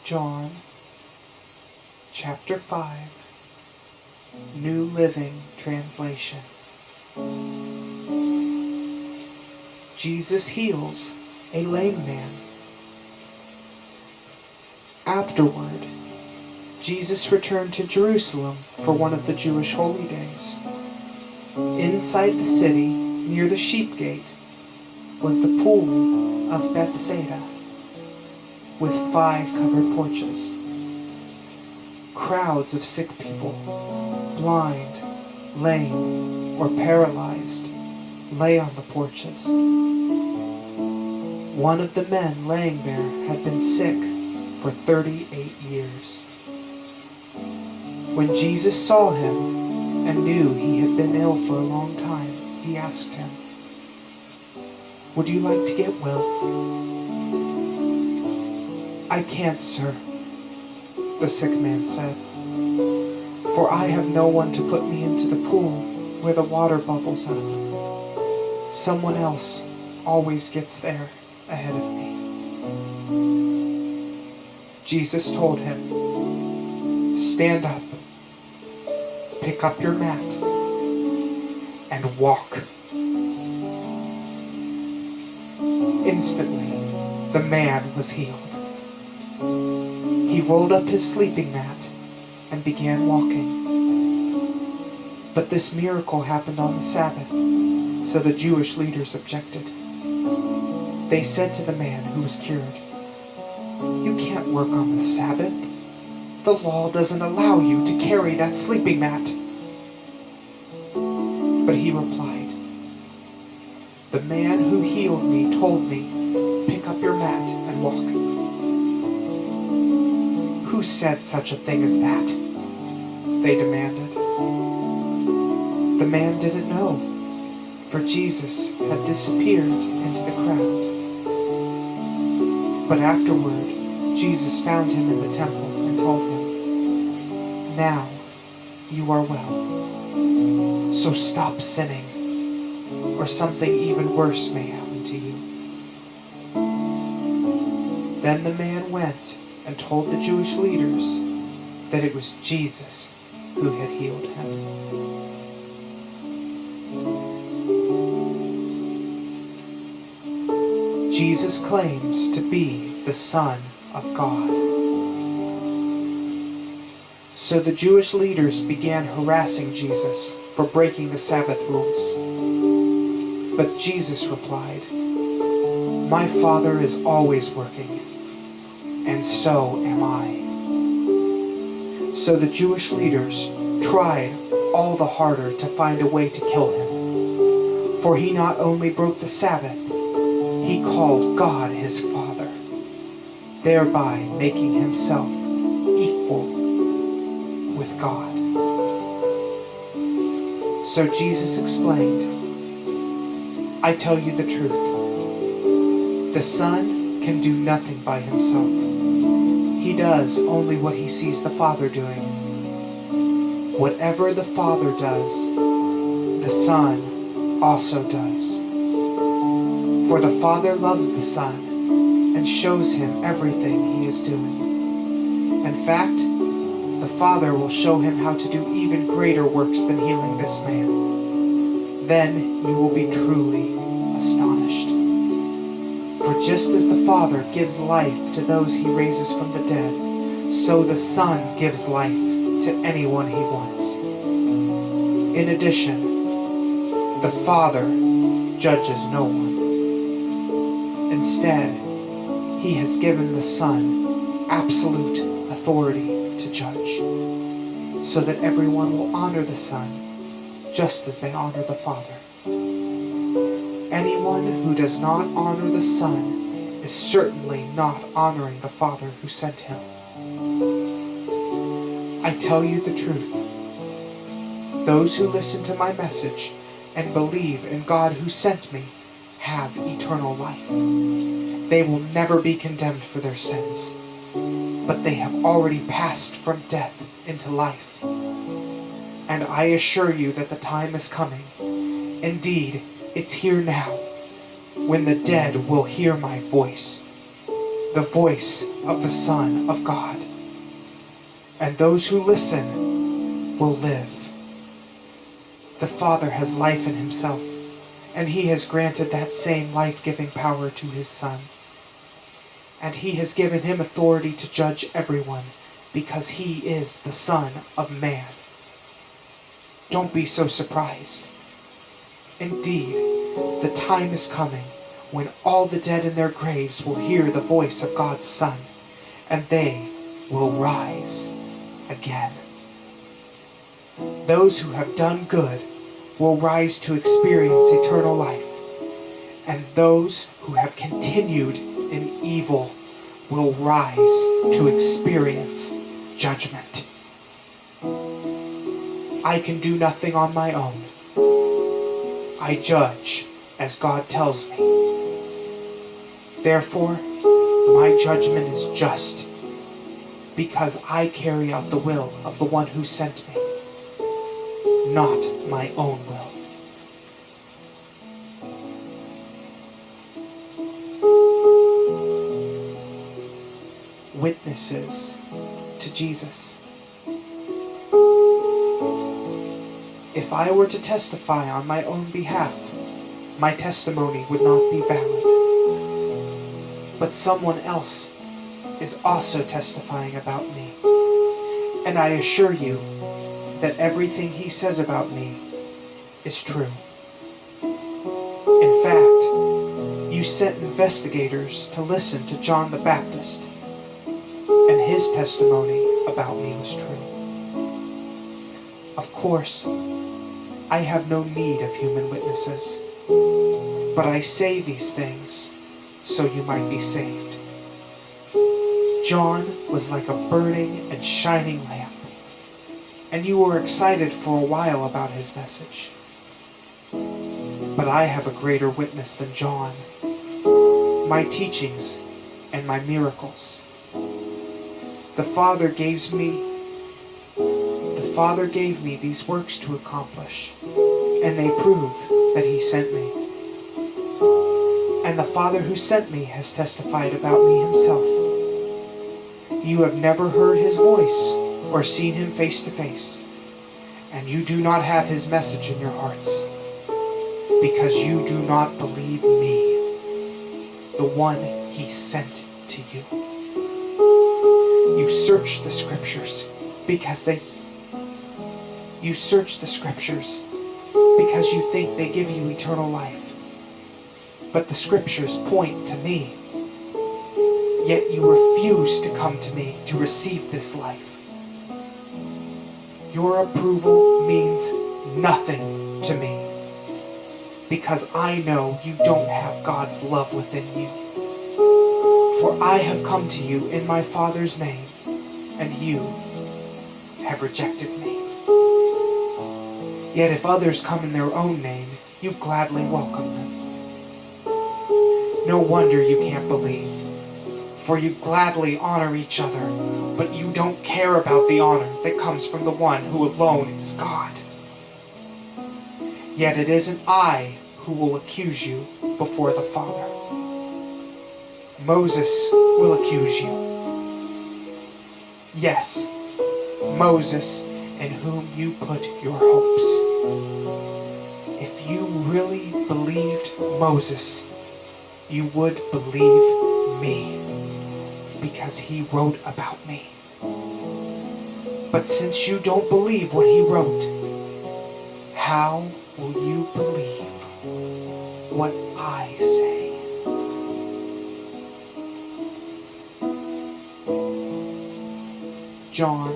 John chapter 5, New Living Translation. Jesus heals a lame man. Afterward, Jesus returned to Jerusalem for one of the Jewish holy days. Inside the city, near the sheep gate, was the pool of Bethsaida, with 5 covered porches. Crowds of sick people, blind, lame, or paralyzed, lay on the porches. One of the men laying there had been sick for 38 years. When Jesus saw him and knew he had been ill for a long time, he asked him, "Would you like to get well?" "I can't, sir," the sick man said, "for I have no one to put me into the pool where the water bubbles up. Someone else always gets there ahead of me." Jesus told him, "Stand up, pick up your mat, and walk." Instantly, the man was healed. He rolled up his sleeping mat and began walking. But this miracle happened on the Sabbath, so the Jewish leaders objected. They said to the man who was cured, "You can't work on the Sabbath. The law doesn't allow you to carry that sleeping mat." But he replied, "The man who healed me told me, 'Pick up your mat and walk.'" "Who said such a thing as that?" they demanded. The man didn't know, for Jesus had disappeared into the crowd. But afterward, Jesus found him in the temple and told him, "Now you are well, so stop sinning, or something even worse may happen to you." Then the man went and told the Jewish leaders that it was Jesus who had healed him. Jesus claims to be the Son of God. So the Jewish leaders began harassing Jesus for breaking the Sabbath rules. But Jesus replied, "My Father is always working, and so am I." So the Jewish leaders tried all the harder to find a way to kill him. For he not only broke the Sabbath, he called God his Father, thereby making himself equal with God. So Jesus explained, "I tell you the truth. The Son can do nothing by himself. He does only what he sees the Father doing. Whatever the Father does, the Son also does. For the Father loves the Son and shows him everything he is doing. In fact, the Father will show him how to do even greater works than healing this man. Then you will be truly astonished. For just as the Father gives life to those he raises from the dead, so the Son gives life to anyone he wants. In addition, the Father judges no one. Instead, he has given the Son absolute authority to judge, so that everyone will honor the Son just as they honor the Father. anyone who does not honor the Son is certainly not honoring the Father who sent him. I tell you the truth. Those who listen to my message and believe in God who sent me have eternal life. They will never be condemned for their sins, but they have already passed from death into life. And I assure you that the time is coming. Indeed, it's here now, when the dead will hear my voice, the voice of the Son of God. And those who listen will live. The Father has life in himself, and he has granted that same life-giving power to his Son. And he has given him authority to judge everyone, because he is the Son of Man. Don't be so surprised. Indeed, the time is coming when all the dead in their graves will hear the voice of God's Son, and they will rise again. Those who have done good will rise to experience eternal life, and those who have continued in evil will rise to experience judgment. I can do nothing on my own. I judge as God tells me. Therefore, my judgment is just, because I carry out the will of the one who sent me, not my own will. Witnesses to Jesus. If I were to testify on my own behalf, my testimony would not be valid. But someone else is also testifying about me, and I assure you that everything he says about me is true. In fact, you sent investigators to listen to John the Baptist, and his testimony about me was true. Of course, I have no need of human witnesses, but I say these things so you might be saved. John was like a burning and shining lamp, and you were excited for a while about his message. But I have a greater witness than John, my teachings and my miracles. The Father gave me these works to accomplish, and they prove that he sent me. And the Father who sent me has testified about me himself. You have never heard his voice or seen him face to face, and you do not have his message in your hearts, because you do not believe me, the one he sent to you. You search the scriptures because you think they give you eternal life. But the scriptures point to me. Yet you refuse to come to me to receive this life. Your approval means nothing to me, because I know you don't have God's love within you. For I have come to you in my Father's name, and you have rejected me. Yet if others come in their own name, you gladly welcome them. No wonder you can't believe, for you gladly honor each other, but you don't care about the honor that comes from the one who alone is God. Yet it isn't I who will accuse you before the Father. Moses will accuse you. Yes, Moses, in whom you put your hopes. If you really believed Moses, you would believe me, because he wrote about me. But since you don't believe what he wrote, how will you believe what I say? John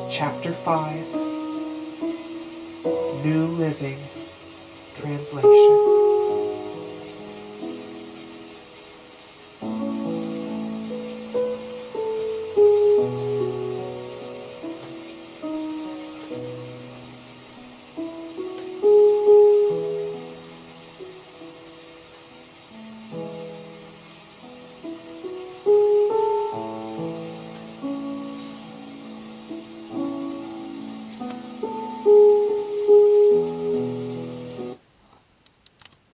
chapter 5, New Living Translation.